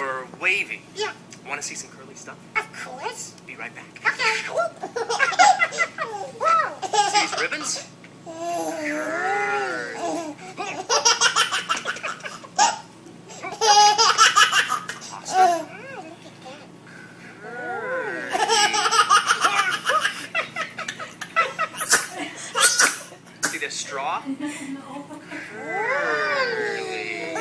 or wavy. Yeah, Want to see some curly stuff? of course. Be right back. Okay. Whoa. See these ribbons? Pasta? See this straw? Curly.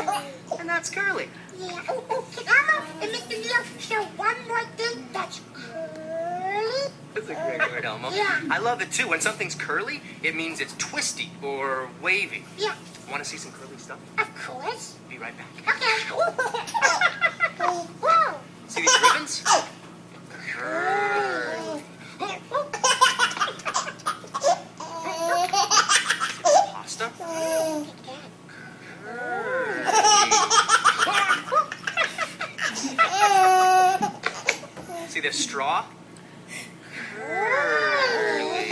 And that's curly. Yeah. Oh, Elmo and Mr. Neil show one more thing that's curly. That's a great word, Elmo. Yeah. I love it too. When something's curly, it means it's twisty or wavy. Yeah, Want to see some curly stuff? of course. Be right back. Okay. Whoa. See these ribbons? Curly. Pasta? See this straw? Curly.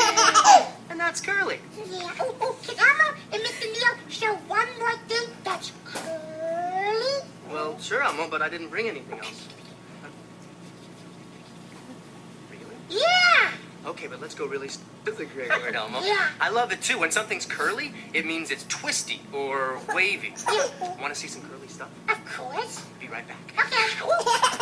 And that's curly. Yeah. Oh, Elmo and Mr. Neil show one more thing that's curly. Well, sure, Elmo, but I didn't bring anything else. Really? Yeah. Okay, but let's go really. That's a great word, Elmo. Yeah. I love it too. When something's curly, it means it's twisty or wavy. Yeah. Want to see some curly stuff? Of course. Be right back. Okay.